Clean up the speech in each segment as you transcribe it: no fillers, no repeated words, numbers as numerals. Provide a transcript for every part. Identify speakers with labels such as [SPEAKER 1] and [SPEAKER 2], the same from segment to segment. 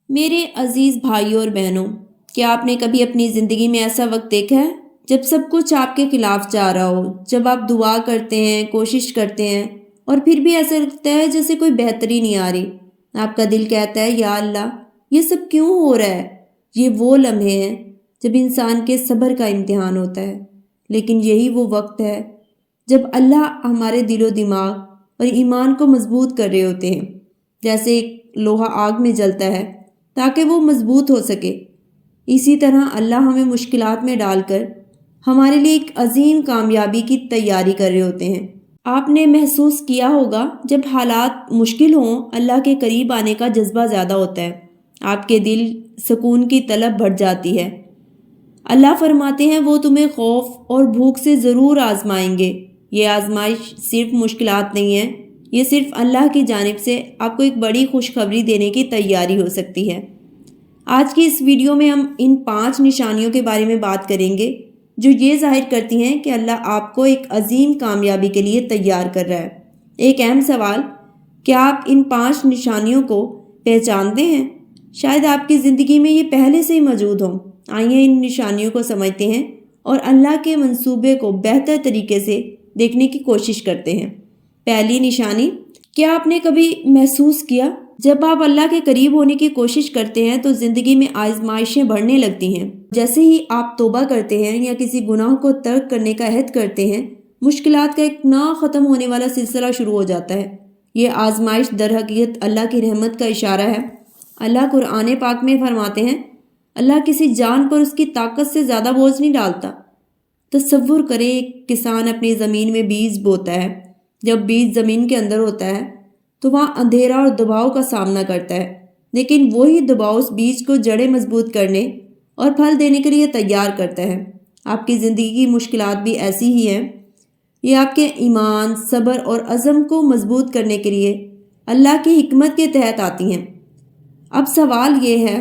[SPEAKER 1] میرے عزیز بھائیوں اور بہنوں، کیا آپ نے کبھی اپنی زندگی میں ایسا وقت دیکھا ہے جب سب کچھ آپ کے خلاف جا رہا ہو، جب آپ دعا کرتے ہیں، کوشش کرتے ہیں اور پھر بھی ایسا لگتا ہے جیسے کوئی بہتری نہیں آ رہی؟ آپ کا دل کہتا ہے یا اللہ یہ سب کیوں ہو رہا ہے؟ یہ وہ لمحے ہیں جب انسان کے صبر کا امتحان ہوتا ہے، لیکن یہی وہ وقت ہے جب اللہ ہمارے دل و دماغ اور ایمان کو مضبوط کر رہے ہوتے ہیں، جیسے ایک لوہا آگ میں جلتا ہے تاکہ وہ مضبوط ہو سکے۔ اسی طرح اللہ ہمیں مشکلات میں ڈال کر ہمارے لیے ایک عظیم کامیابی کی تیاری کر رہے ہوتے ہیں۔ آپ نے محسوس کیا ہوگا جب حالات مشکل ہوں، اللہ کے قریب آنے کا جذبہ زیادہ ہوتا ہے، آپ کے دل سکون کی طلب بڑھ جاتی ہے۔ اللہ فرماتے ہیں وہ تمہیں خوف اور بھوک سے ضرور آزمائیں گے۔ یہ آزمائش صرف مشکلات نہیں ہے، یہ صرف اللہ کی جانب سے آپ کو ایک بڑی خوشخبری دینے کی تیاری ہو سکتی ہے۔ آج کی اس ویڈیو میں ہم ان 5 نشانیوں کے بارے میں بات کریں گے جو یہ ظاہر کرتی ہیں کہ اللہ آپ کو ایک عظیم کامیابی کے لیے تیار کر رہا ہے۔ ایک اہم سوال، کیا آپ ان 5 نشانیوں کو پہچانتے ہیں؟ شاید آپ کی زندگی میں یہ پہلے سے ہی موجود ہوں۔ آئیے ان نشانیوں کو سمجھتے ہیں اور اللہ کے منصوبے کو بہتر طریقے سے دیکھنے کی کوشش کرتے ہیں۔ پہلی نشانی، کیا آپ نے کبھی محسوس کیا جب آپ اللہ کے قریب ہونے کی کوشش کرتے ہیں تو زندگی میں آزمائشیں بڑھنے لگتی ہیں؟ جیسے ہی آپ توبہ کرتے ہیں یا کسی گناہ کو ترک کرنے کا عہد کرتے ہیں، مشکلات کا ایک نہ ختم ہونے والا سلسلہ شروع ہو جاتا ہے۔ یہ آزمائش در حقیقت اللہ کی رحمت کا اشارہ ہے۔ اللہ قرآن پاک میں فرماتے ہیں، اللہ کسی جان پر اس کی طاقت سے زیادہ بوجھ نہیں ڈالتا۔ تصور کریں، ایک کسان اپنی زمین میں بیج بوتا ہے۔ جب بیج زمین کے اندر ہوتا ہے تو وہاں اندھیرا اور دباؤ کا سامنا کرتا ہے، لیکن وہی دباؤ اس بیج کو جڑیں مضبوط کرنے اور پھل دینے کے لیے تیار کرتا ہے۔ آپ کی زندگی کی مشکلات بھی ایسی ہی ہیں۔ یہ آپ کے ایمان، صبر اور عزم کو مضبوط کرنے کے لیے اللہ کی حکمت کے تحت آتی ہیں۔ اب سوال یہ ہے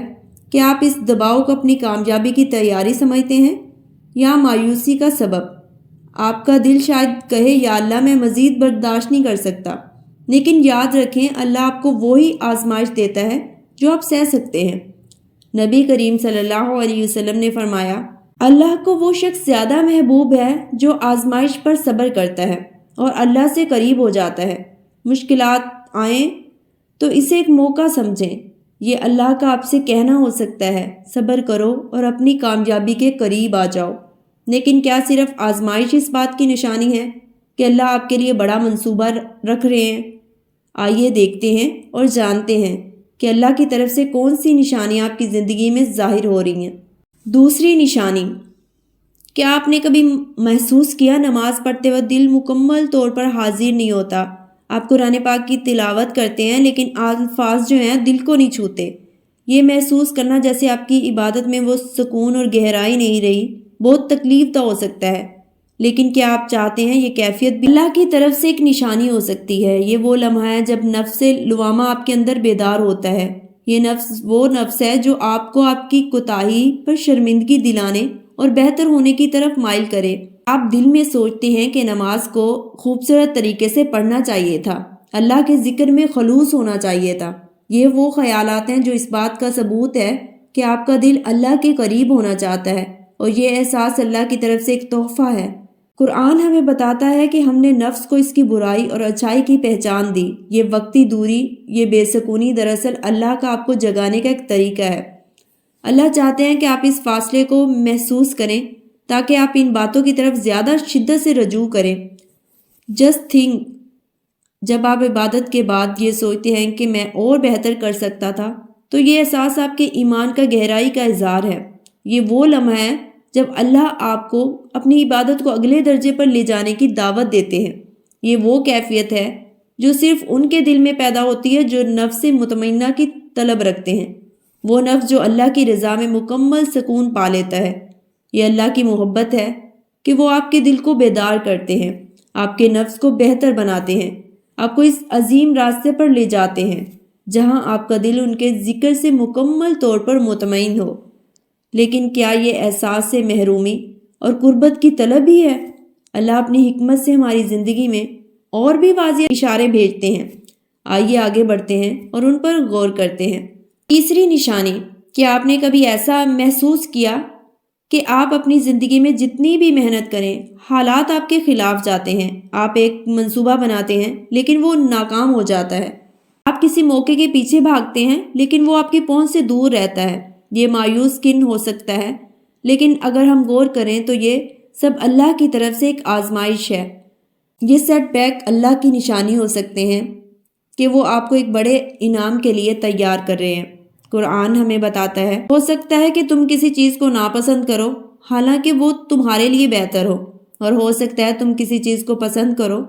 [SPEAKER 1] کہ آپ اس دباؤ کو اپنی کامیابی کی تیاری سمجھتے ہیں یا مایوسی کا سبب؟ آپ کا دل شاید کہے یا اللہ میں مزید برداشت نہیں کر سکتا، لیکن یاد رکھیں اللہ آپ کو وہی آزمائش دیتا ہے جو آپ سہ سکتے ہیں۔ نبی کریم صلی اللہ علیہ وسلم نے فرمایا، اللہ کو وہ شخص زیادہ محبوب ہے جو آزمائش پر صبر کرتا ہے اور اللہ سے قریب ہو جاتا ہے۔ مشکلات آئیں تو اسے ایک موقع سمجھیں۔ یہ اللہ کا آپ سے کہنا ہو سکتا ہے، صبر کرو اور اپنی کامیابی کے قریب آ جاؤ۔ لیکن کیا صرف آزمائش اس بات کی نشانی ہے کہ اللہ آپ کے لیے بڑا منصوبہ رکھ رہے ہیں؟ آئیے دیکھتے ہیں اور جانتے ہیں کہ اللہ کی طرف سے کون سی نشانیاں آپ کی زندگی میں ظاہر ہو رہی ہیں۔ دوسری نشانی، کیا آپ نے کبھی محسوس کیا نماز پڑھتے وقت دل مکمل طور پر حاضر نہیں ہوتا؟ آپ قرآن پاک کی تلاوت کرتے ہیں لیکن الفاظ جو ہیں دل کو نہیں چھوتے۔ یہ محسوس کرنا جیسے آپ کی عبادت میں وہ سکون اور گہرائی نہیں رہی بہت تکلیف دہ ہو سکتا ہے، لیکن کیا آپ چاہتے ہیں یہ کیفیت بھی اللہ کی طرف سے ایک نشانی ہو سکتی ہے؟ یہ وہ لمحہ ہے جب نفس لوامہ آپ کے اندر بیدار ہوتا ہے۔ یہ نفس وہ نفس ہے جو آپ کو آپ کی کوتاہی پر شرمندگی دلانے اور بہتر ہونے کی طرف مائل کرے۔ آپ دل میں سوچتے ہیں کہ نماز کو خوبصورت طریقے سے پڑھنا چاہیے تھا، اللہ کے ذکر میں خلوص ہونا چاہیے تھا۔ یہ وہ خیالات ہیں جو اس بات کا ثبوت ہے کہ آپ کا دل اللہ کے قریب ہونا چاہتا ہے، اور یہ احساس اللہ کی طرف سے ایک تحفہ ہے۔ قرآن ہمیں بتاتا ہے کہ ہم نے نفس کو اس کی برائی اور اچھائی کی پہچان دی۔ یہ وقتی دوری، یہ بے سکونی دراصل اللہ کا آپ کو جگانے کا ایک طریقہ ہے۔ اللہ چاہتے ہیں کہ آپ اس فاصلے کو محسوس کریں تاکہ آپ ان باتوں کی طرف زیادہ شدت سے رجوع کریں۔ جسٹ تھنک، جب آپ عبادت کے بعد یہ سوچتے ہیں کہ میں اور بہتر کر سکتا تھا، تو یہ احساس آپ کے ایمان کا گہرائی کا اظہار ہے۔ یہ وہ لمحہ ہے جب اللہ آپ کو اپنی عبادت کو اگلے درجے پر لے جانے کی دعوت دیتے ہیں۔ یہ وہ کیفیت ہے جو صرف ان کے دل میں پیدا ہوتی ہے جو نفس مطمئنہ کی طلب رکھتے ہیں، وہ نفس جو اللہ کی رضا میں مکمل سکون پا لیتا ہے۔ یہ اللہ کی محبت ہے کہ وہ آپ کے دل کو بیدار کرتے ہیں، آپ کے نفس کو بہتر بناتے ہیں، آپ کو اس عظیم راستے پر لے جاتے ہیں جہاں آپ کا دل ان کے ذکر سے مکمل طور پر مطمئن ہو۔ لیکن کیا یہ احساس سے محرومی اور قربت کی طلب ہی ہے؟ اللہ اپنی حکمت سے ہماری زندگی میں اور بھی واضح اشارے بھیجتے ہیں۔ آئیے آگے بڑھتے ہیں اور ان پر غور کرتے ہیں۔ تیسری نشانی، کیا آپ نے کبھی ایسا محسوس کیا کہ آپ اپنی زندگی میں جتنی بھی محنت کریں حالات آپ کے خلاف جاتے ہیں، آپ ایک منصوبہ بناتے ہیں لیکن وہ ناکام ہو جاتا ہے، آپ کسی موقع کے پیچھے بھاگتے ہیں لیکن وہ آپ کی پہنچ سے دور رہتا ہے؟ یہ مایوس کن ہو سکتا ہے، لیکن اگر ہم غور کریں تو یہ سب اللہ کی طرف سے ایک آزمائش ہے۔ یہ سیٹ بیک اللہ کی نشانی ہو سکتے ہیں کہ وہ آپ کو ایک بڑے انعام کے لیے تیار کر رہے ہیں۔ قرآن ہمیں بتاتا ہے، ہو سکتا ہے کہ تم کسی چیز کو ناپسند کرو حالانکہ وہ تمہارے لیے بہتر ہو، اور ہو سکتا ہے تم کسی چیز کو پسند کرو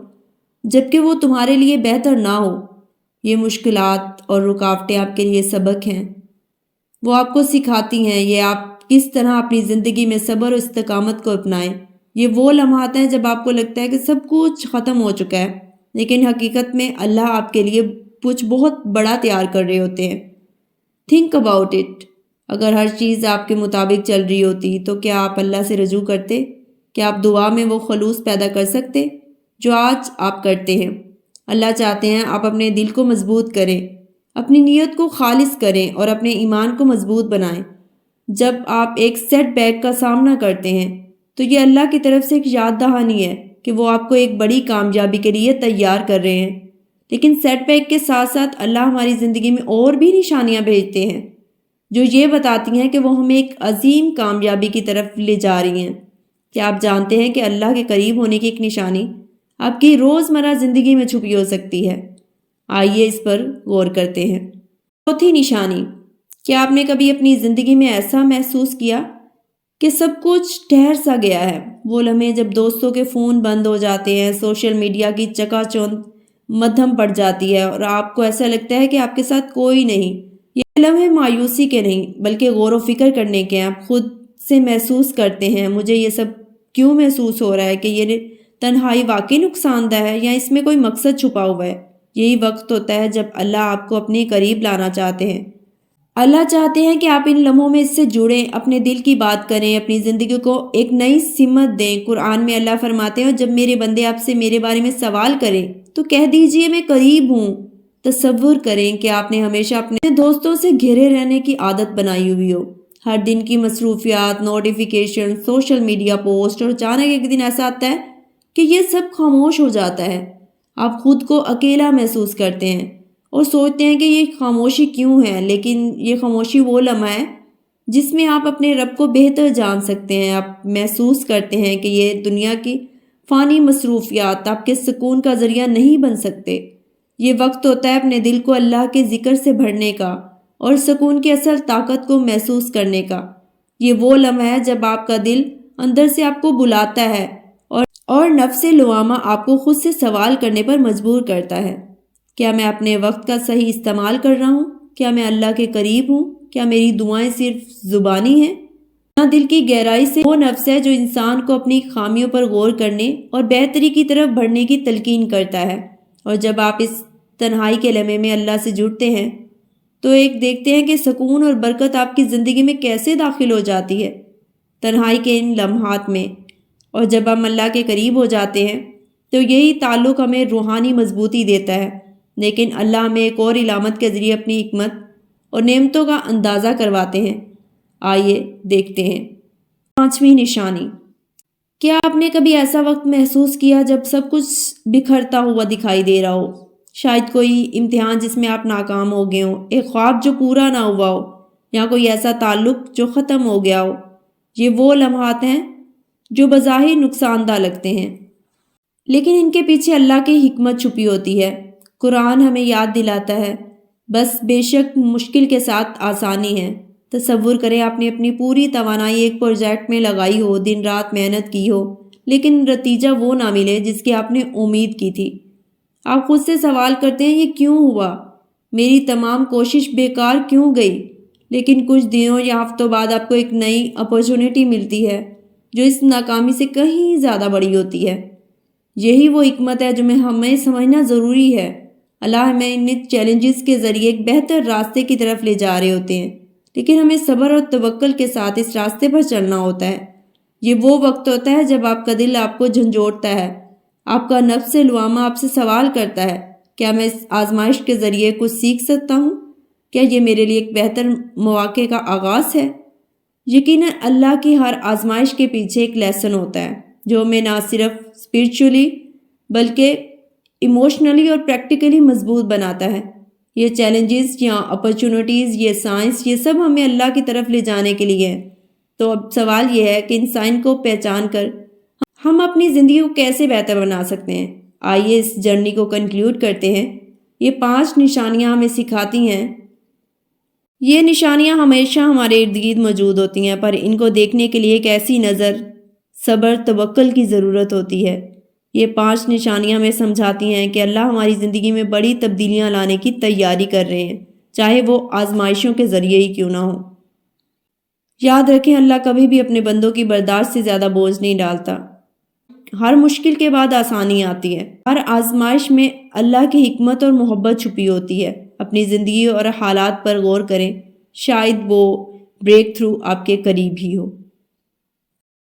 [SPEAKER 1] جبکہ وہ تمہارے لیے بہتر نہ ہو۔ یہ مشکلات اور رکاوٹیں آپ کے لیے سبق ہیں، وہ آپ کو سکھاتی ہیں یہ آپ کس طرح اپنی زندگی میں صبر و استقامت کو اپنائیں۔ یہ وہ لمحات ہیں جب آپ کو لگتا ہے کہ سب کچھ ختم ہو چکا ہے، لیکن حقیقت میں اللہ آپ کے لیے کچھ بہت بڑا تیار کر رہے ہوتے ہیں۔ تھنک اباؤٹ اٹ، اگر ہر چیز آپ کے مطابق چل رہی ہوتی تو کیا آپ اللہ سے رجوع کرتے؟ کیا آپ دعا میں وہ خلوص پیدا کر سکتے جو آج آپ کرتے ہیں؟ اللہ چاہتے ہیں آپ اپنے دل کو مضبوط کریں، اپنی نیت کو خالص کریں اور اپنے ایمان کو مضبوط بنائیں۔ جب آپ ایک سیٹ بیک کا سامنا کرتے ہیں تو یہ اللہ کی طرف سے ایک یاد دہانی ہے کہ وہ آپ کو ایک بڑی کامیابی کے لیے تیار کر رہے ہیں۔ لیکن سیٹ بیک کے ساتھ ساتھ اللہ ہماری زندگی میں اور بھی نشانیاں بھیجتے ہیں جو یہ بتاتی ہیں کہ وہ ہمیں ایک عظیم کامیابی کی طرف لے جا رہی ہیں۔ کیا آپ جانتے ہیں کہ اللہ کے قریب ہونے کی ایک نشانی آپ کی روزمرہ زندگی میں چھپی ہو سکتی ہے؟ آئیے اس پر غور کرتے ہیں۔ چوتھی نشانی، کیا آپ نے کبھی اپنی زندگی میں ایسا محسوس کیا کہ سب کچھ ٹھہر سا گیا ہے؟ وہ لمحے جب دوستوں کے فون بند ہو جاتے ہیں، سوشل میڈیا کی چکا چوند مدھم پڑ جاتی ہے اور آپ کو ایسا لگتا ہے کہ آپ کے ساتھ کوئی نہیں۔ یہ لمحے مایوسی کے نہیں بلکہ غور و فکر کرنے کے ہیں۔ آپ خود سے محسوس کرتے ہیں، مجھے یہ سب کیوں محسوس ہو رہا ہے؟ کہ یہ تنہائی واقعی نقصان دہ ہے یا اس میں کوئی مقصد چھپا ہوا ہے؟ یہی وقت ہوتا ہے جب اللہ آپ کو اپنے قریب لانا چاہتے ہیں۔ اللہ چاہتے ہیں کہ آپ ان لمحوں میں اس سے جڑیں، اپنے دل کی بات کریں، اپنی زندگی کو ایک نئی سمت دیں۔ قرآن میں اللہ فرماتے ہیں، جب میرے بندے آپ سے میرے بارے میں سوال کریں تو کہہ دیجئے میں قریب ہوں۔ تصور کریں کہ آپ نے ہمیشہ اپنے دوستوں سے گھرے رہنے کی عادت بنائی ہوئی ہو، ہر دن کی مصروفیات، نوٹیفیکیشن، سوشل میڈیا پوسٹ، اور اچانک ایک دن ایسا آتا ہے کہ یہ سب خاموش ہو جاتا ہے۔ آپ خود کو اکیلا محسوس کرتے ہیں اور سوچتے ہیں کہ یہ خاموشی کیوں ہے، لیکن یہ خاموشی وہ لمحہ ہے جس میں آپ اپنے رب کو بہتر جان سکتے ہیں۔ آپ محسوس کرتے ہیں کہ یہ دنیا کی فانی مصروفیات آپ کے سکون کا ذریعہ نہیں بن سکتے۔ یہ وقت ہوتا ہے اپنے دل کو اللہ کے ذکر سے بھرنے کا اور سکون کی اصل طاقت کو محسوس کرنے کا۔ یہ وہ لمحہ ہے جب آپ کا دل اندر سے آپ کو بلاتا ہے اور نفس لوامہ آپ کو خود سے سوال کرنے پر مجبور کرتا ہے، کیا میں اپنے وقت کا صحیح استعمال کر رہا ہوں؟ کیا میں اللہ کے قریب ہوں؟ کیا میری دعائیں صرف زبانی ہیں؟ یہاں دل کی گہرائی سے وہ نفس ہے جو انسان کو اپنی خامیوں پر غور کرنے اور بہتری کی طرف بڑھنے کی تلقین کرتا ہے۔ اور جب آپ اس تنہائی کے لمحے میں اللہ سے جڑتے ہیں تو ایک دیکھتے ہیں کہ سکون اور برکت آپ کی زندگی میں کیسے داخل ہو جاتی ہے تنہائی کے ان لمحات میں۔ اور جب ہم اللہ کے قریب ہو جاتے ہیں تو یہی تعلق ہمیں روحانی مضبوطی دیتا ہے۔ لیکن اللہ ہمیں ایک اور علامت کے ذریعے اپنی حکمت اور نعمتوں کا اندازہ کرواتے ہیں۔ آئیے دیکھتے ہیں۔ پانچویں نشانی، کیا آپ نے کبھی ایسا وقت محسوس کیا جب سب کچھ بکھرتا ہوا دکھائی دے رہا ہو؟ شاید کوئی امتحان جس میں آپ ناکام ہو گئے ہوں، ایک خواب جو پورا نہ ہوا ہو، یا کوئی ایسا تعلق جو ختم ہو گیا ہو۔ یہ وہ لمحات ہیں جو بظاہر نقصان دہ لگتے ہیں لیکن ان کے پیچھے اللہ کی حکمت چھپی ہوتی ہے۔ قرآن ہمیں یاد دلاتا ہے، بس بے شک مشکل کے ساتھ آسانی ہے۔ تصور کریں آپ نے اپنی پوری توانائی ایک پروجیکٹ میں لگائی ہو، دن رات محنت کی ہو، لیکن نتیجہ وہ نہ ملے جس کی آپ نے امید کی تھی۔ آپ خود سے سوال کرتے ہیں، یہ کیوں ہوا؟ میری تمام کوشش بیکار کیوں گئی؟ لیکن کچھ دنوں یا ہفتوں بعد آپ کو ایک نئی اپرچونٹی ملتی ہے جو اس ناکامی سے کہیں زیادہ بڑی ہوتی ہے۔ یہی وہ حکمت ہے جو ہمیں سمجھنا ضروری ہے۔ اللہ ہمیں ان چیلنجز کے ذریعے ایک بہتر راستے کی طرف لے جا رہے ہوتے ہیں، لیکن ہمیں صبر اور توکل کے ساتھ اس راستے پر چلنا ہوتا ہے۔ یہ وہ وقت ہوتا ہے جب آپ کا دل آپ کو جھنجھوڑتا ہے، آپ کا نفس لوامہ آپ سے سوال کرتا ہے، کیا میں اس آزمائش کے ذریعے کچھ سیکھ سکتا ہوں؟ کیا یہ میرے لیے ایک بہتر مواقع کا آغاز ہے؟ یقیناً اللہ کی ہر آزمائش کے پیچھے ایک لیسن ہوتا ہے جو ہمیں نہ صرف اسپرچولی بلکہ ایموشنلی اور پریکٹیکلی مضبوط بناتا ہے۔ یہ چیلنجز یا اپرچونٹیز، یہ سائنس، یہ سب ہمیں اللہ کی طرف لے جانے کے لیے ہے۔ تو اب سوال یہ ہے کہ ان سائن کو پہچان کر ہم اپنی زندگی کو کیسے بہتر بنا سکتے ہیں؟ آئیے اس جرنی کو کنکلیوڈ کرتے ہیں۔ یہ 5 نشانیاں ہمیں سکھاتی ہیں۔ یہ نشانیاں ہمیشہ ہمارے ارد گرد موجود ہوتی ہیں، پر ان کو دیکھنے کے لیے ایک ایسی نظر، صبر، توکل کی ضرورت ہوتی ہے۔ یہ 5 نشانیاں ہمیں سمجھاتی ہیں کہ اللہ ہماری زندگی میں بڑی تبدیلیاں لانے کی تیاری کر رہے ہیں، چاہے وہ آزمائشوں کے ذریعے ہی کیوں نہ ہو۔ یاد رکھیں، اللہ کبھی بھی اپنے بندوں کی برداشت سے زیادہ بوجھ نہیں ڈالتا۔ ہر مشکل کے بعد آسانی آتی ہے۔ ہر آزمائش میں اللہ کی حکمت اور محبت چھپی ہوتی ہے۔ اپنی زندگی اور حالات پر غور کریں، شاید وہ بریک تھرو آپ کے قریب ہی ہو۔